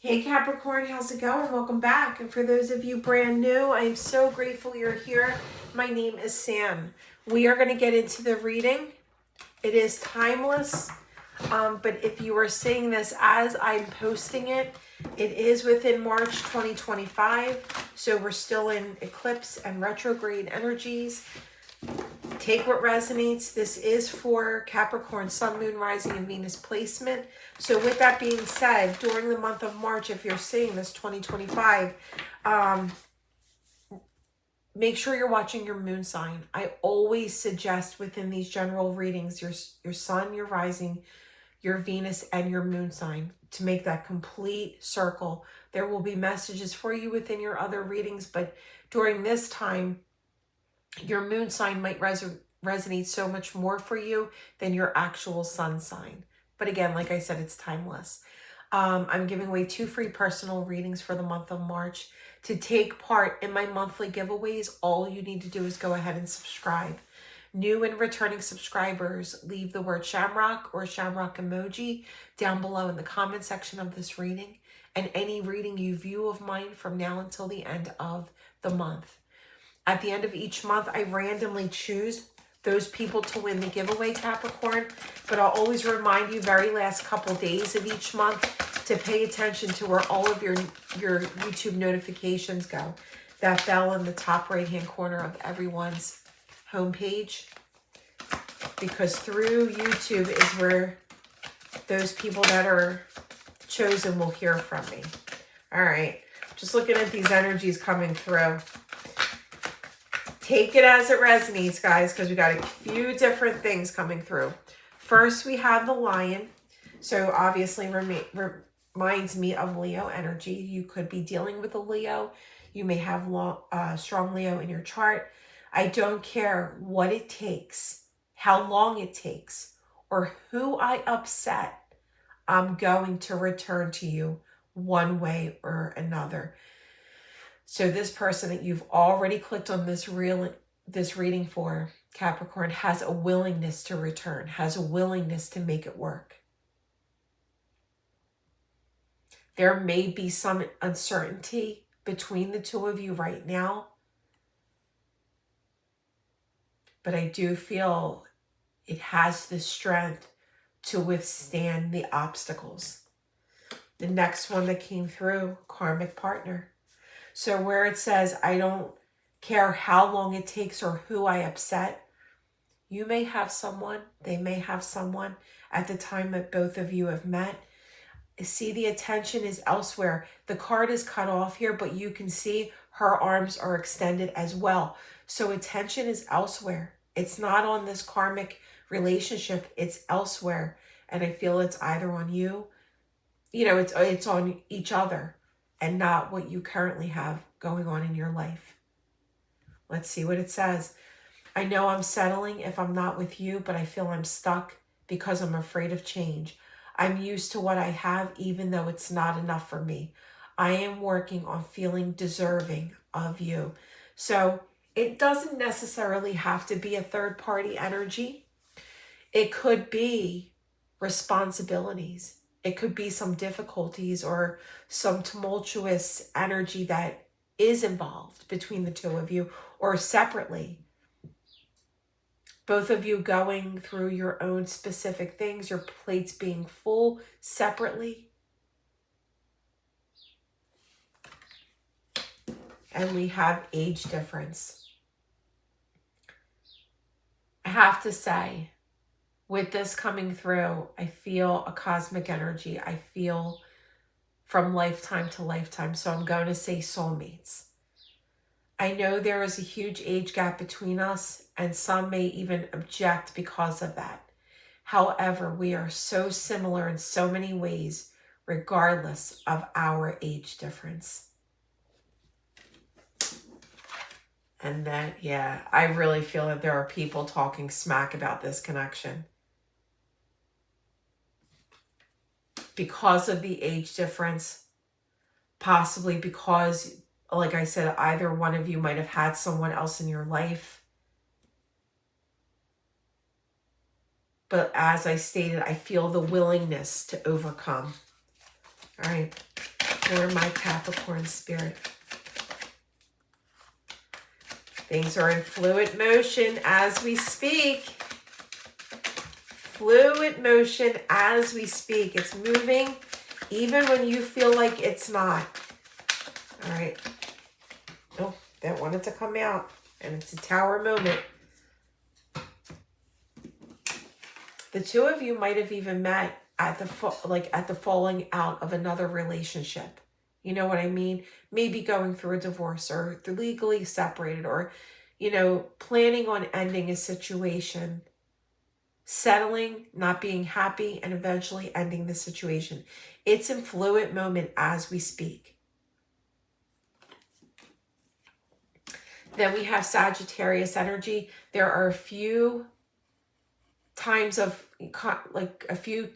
Hey Capricorn, how's it going? Welcome back. And for those of you brand new, I am so grateful you're here. My name is Sam. We are going to get into the reading. It is timeless, but if you are seeing this as I'm posting it, it is within March 2025. So we're still in eclipse and retrograde energies. Take what resonates. This is for Capricorn, Sun, Moon, Rising, and Venus placement. So with that being said, during the month of March, if you're seeing this 2025, make sure you're watching your moon sign. I always suggest within these general readings, your Sun, your Rising, your Venus, and your moon sign to make that complete circle. There will be messages for you within your other readings, but during this time, your moon sign might resonate so much more for you than your actual sun sign. But again, like I said, it's timeless. I'm giving away 2 free personal readings for the month of March. To take part in my monthly giveaways, all you need to do is go ahead and subscribe. New and returning subscribers, leave the word Shamrock or Shamrock emoji down below in the comment section of this reading, and any reading you view of mine from now until the end of the month. At the end of each month, I randomly choose those people to win the giveaway, Capricorn. But I'll always remind you very last couple days of each month to pay attention to where all of your YouTube notifications go. That bell in the top right-hand corner of everyone's homepage. Because through YouTube is where those people that are chosen will hear from me. All right. Just looking at these energies coming through. Take it as it resonates, guys, because we got a few different things coming through. First, we have the Lion. So obviously reminds me of Leo energy. You could be dealing with a Leo. You may have strong Leo in your chart. I don't care what it takes, how long it takes, or who I upset. I'm going to return to you one way or another. So this person that you've already clicked on this reading for, Capricorn, has a willingness to return, has a willingness to make it work. There may be some uncertainty between the two of you right now, but I do feel it has the strength to withstand the obstacles. The next one that came through, karmic partner. So where it says, I don't care how long it takes or who I upset, you may have someone, they may have someone at the time that both of you have met. See, the attention is elsewhere. The card is cut off here, but you can see her arms are extended as well. So attention is elsewhere. It's not on this karmic relationship, it's elsewhere. And I feel it's either on you, it's on each other, and not what you currently have going on in your life. Let's see what it says. I know I'm settling if I'm not with you, but I feel I'm stuck because I'm afraid of change. I'm used to what I have, even though it's not enough for me. I am working on feeling deserving of you. So it doesn't necessarily have to be a third-party energy. It could be responsibilities. It could be some difficulties or some tumultuous energy that is involved between the two of you, or separately. Both of you going through your own specific things, your plates being full separately. And we have age difference. I have to say, with this coming through, I feel a cosmic energy. I feel from lifetime to lifetime. So I'm going to say soulmates. I know there is a huge age gap between us, and some may even object because of that. However, we are so similar in so many ways, regardless of our age difference. And that, yeah, I really feel that there are people talking smack about this connection. Because of the age difference, possibly because, like I said, either one of you might have had someone else in your life. But as I stated, I feel the willingness to overcome. All right. for my Capricorn spirit. Things are in fluid motion as we speak. Fluid motion as we speak. It's moving even when you feel like it's not. All right. Oh, that wanted to come out. And it's a Tower moment. The two of you might have even met at the falling out of another relationship. You know what I mean? Maybe going through a divorce, or they're legally separated, or, you know, planning on ending a situation, settling, not being happy, and eventually ending the situation. It's in fluid moment as we speak. Then we have Sagittarius energy. There are a few times of, like, a few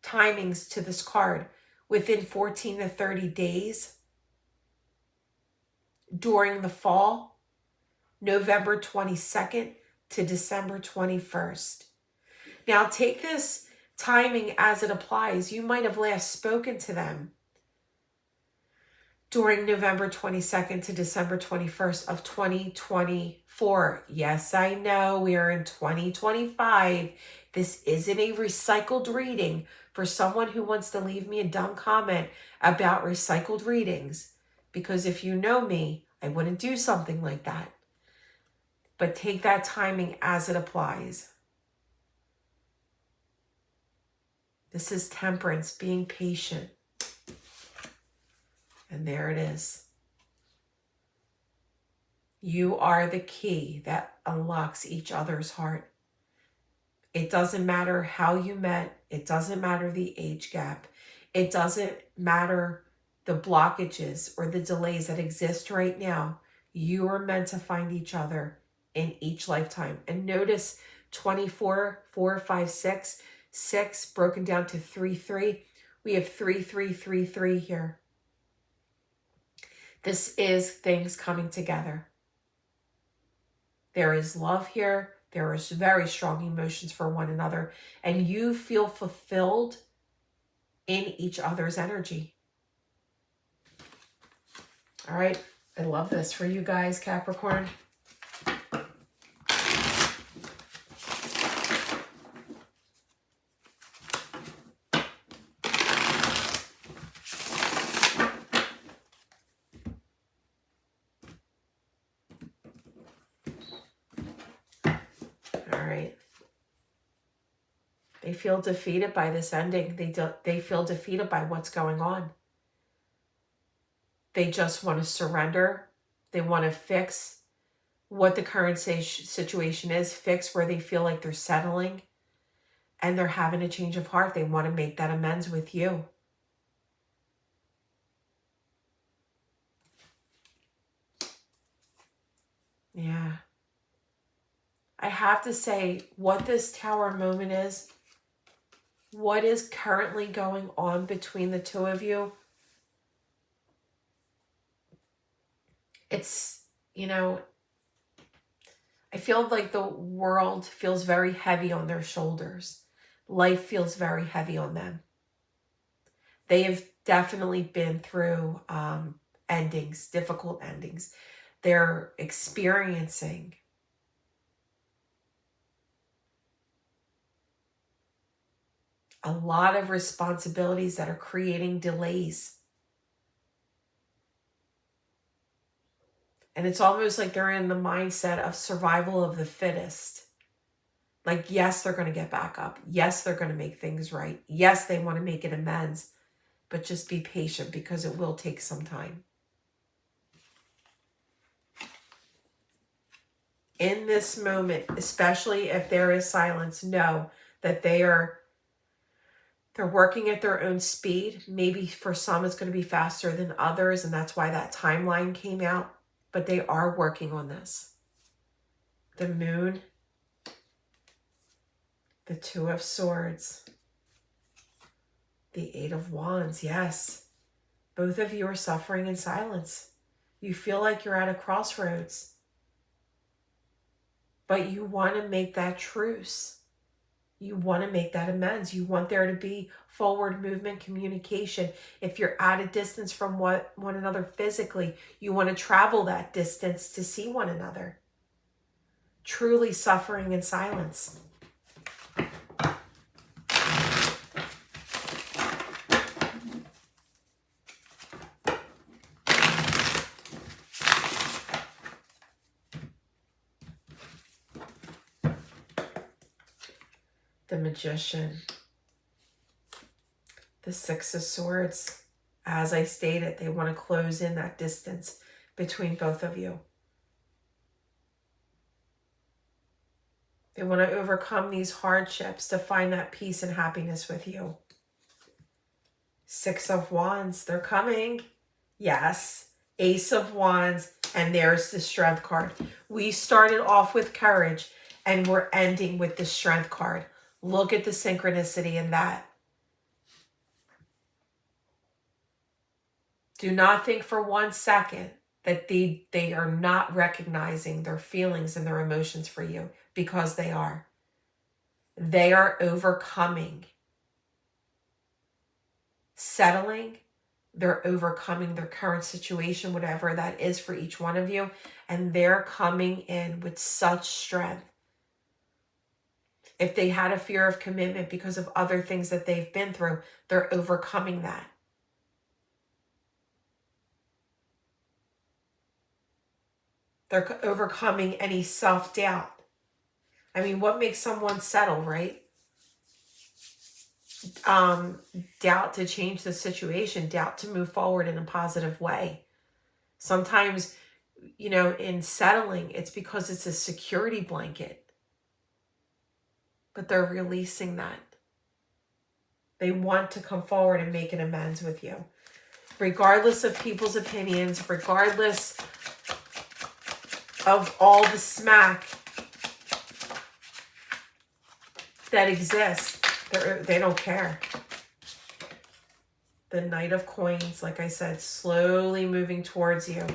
timings to this card within 14 to 30 days during the fall, November 22nd to December 21st. Now take this timing as it applies. You might have last spoken to them during November 22nd to December 21st of 2024. Yes, I know we are in 2025. This isn't a recycled reading for someone who wants to leave me a dumb comment about recycled readings. Because if you know me, I wouldn't do something like that. But take that timing as it applies. This is Temperance, being patient. And there it is. You are the key that unlocks each other's heart. It doesn't matter how you met. It doesn't matter the age gap. It doesn't matter the blockages or the delays that exist right now. You are meant to find each other in each lifetime. And notice 24, 4, 5, 6, 6 broken down to 3, 3. We have 3, 3, 3, 3 here. This is things coming together. There is love here. There is very strong emotions for one another. And you feel fulfilled in each other's energy. All right. I love this for you guys, Capricorn. They feel defeated by this ending. They feel defeated by what's going on. They just want to surrender. They want to fix what the current situation is, fix where they feel like they're settling, and they're having a change of heart. They want to make that amends with you. Yeah. I have to say, what this Tower moment is, what is currently going on between the two of you, it's, you know, I feel like the world feels very heavy on their shoulders. Life feels very heavy on them. They have definitely been through endings, difficult endings. They're experiencing a lot of responsibilities that are creating delays. And it's almost like they're in the mindset of survival of the fittest. Like, yes, they're going to get back up. Yes, they're going to make things right. Yes, they want to make an amends. But just be patient, because it will take some time. In this moment, especially if there is silence, know that they're working at their own speed. Maybe for some it's going to be faster than others, and that's why that timeline came out. But they are working on this. The Moon, the Two of Swords, the Eight of Wands. Yes, both of you are suffering in silence. You feel like you're at a crossroads, but you want to make that truce. You want to make that amends. You want there to be forward movement, communication. If you're at a distance from one another physically, you want to travel that distance to see one another. Truly suffering in silence. The Magician. The Six of Swords. As I stated, they want to close in that distance between both of you. They want to overcome these hardships to find that peace and happiness with you. Six of Wands, they're coming. Yes. Ace of Wands, and there's the Strength card. We started off with Courage, and we're ending with the Strength card. Look at the synchronicity in that. Do not think for 1 second that they are not recognizing their feelings and their emotions for you, because they are. They are overcoming. Settling. They're overcoming their current situation, whatever that is for each one of you. And they're coming in with such strength. If they had a fear of commitment because of other things that they've been through, they're overcoming that. They're overcoming any self-doubt. I mean, what makes someone settle, right? Doubt to change the situation, doubt to move forward in a positive way. Sometimes, you know, in settling, it's because it's a security blanket. But they're releasing that. They want to come forward and make an amends with you. Regardless of people's opinions, regardless of all the smack that exists, they don't care. The Knight of Coins, like I said, slowly moving towards you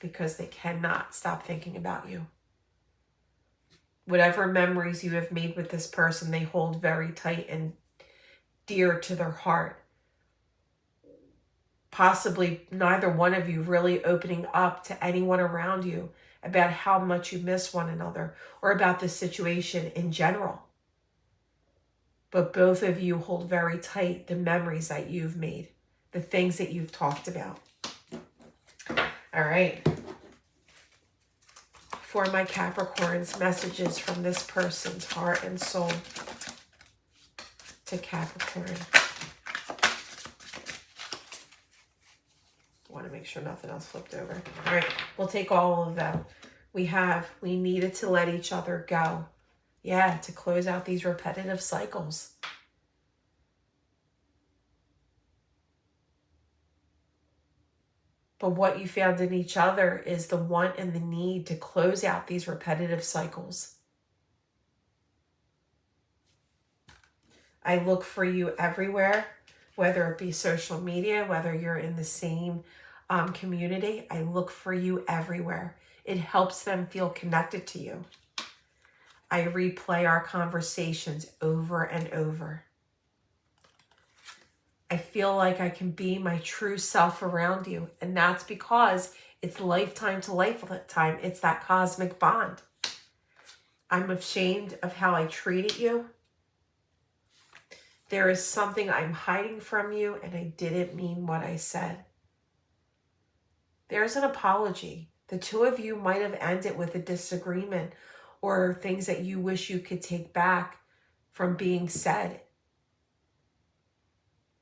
because they cannot stop thinking about you. Whatever memories you have made with this person, they hold very tight and dear to their heart. Possibly neither one of you really opening up to anyone around you about how much you miss one another or about the situation in general. But both of you hold very tight the memories that you've made, the things that you've talked about. All right. For my Capricorns, messages from this person's heart and soul to Capricorn. I want to make sure nothing else flipped over. All right, we'll take all of them. We needed to let each other go. Yeah, to close out these repetitive cycles. But what you found in each other is the want and the need to close out these repetitive cycles. I look for you everywhere, whether it be social media, whether you're in the same community. I look for you everywhere. It helps them feel connected to you. I replay our conversations over and over. I feel like I can be my true self around you. And that's because it's lifetime to lifetime. It's that cosmic bond. I'm ashamed of how I treated you. There is something I'm hiding from you, and I didn't mean what I said. There's an apology. The two of you might have ended with a disagreement or things that you wish you could take back from being said.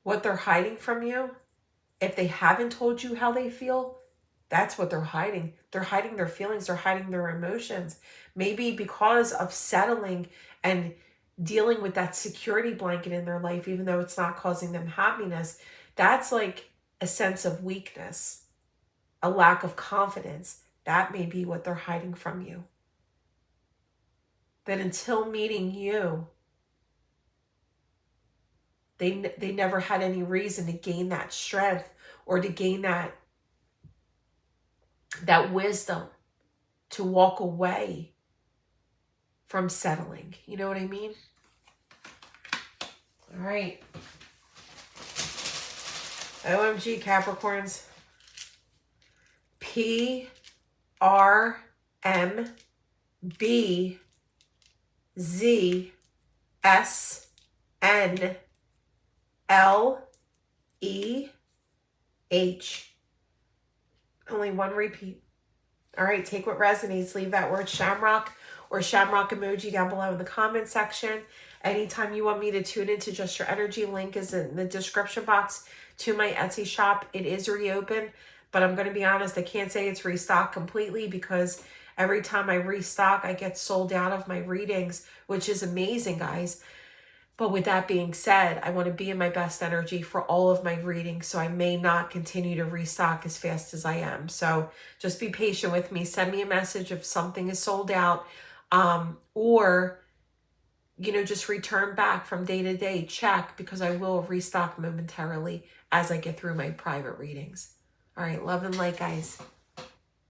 What they're hiding from you, if they haven't told you how they feel, that's what they're hiding. They're hiding their feelings. They're hiding their emotions. Maybe because of settling and dealing with that security blanket in their life, even though it's not causing them happiness, that's like a sense of weakness, a lack of confidence. That may be what they're hiding from you. That until meeting you, they never had any reason to gain that strength or to gain that wisdom to walk away from settling. You know what I mean? All right. OMG, Capricorns. P R M B Z S N L E H. Only one repeat. All right, take what resonates. Leave that word shamrock or shamrock emoji down below in the comment section. Anytime you want me to tune into Just Your Energy, link is in the description box to my Etsy shop. It is reopened, but I'm going to be honest, I can't say it's restocked completely because every time I restock, I get sold out of my readings, which is amazing, guys. But with that being said, I want to be in my best energy for all of my readings, so I may not continue to restock as fast as I am. So just be patient with me. Send me a message if something is sold out, or, you know, just return back from day to day. Check, because I will restock momentarily as I get through my private readings. All right, love and light, guys.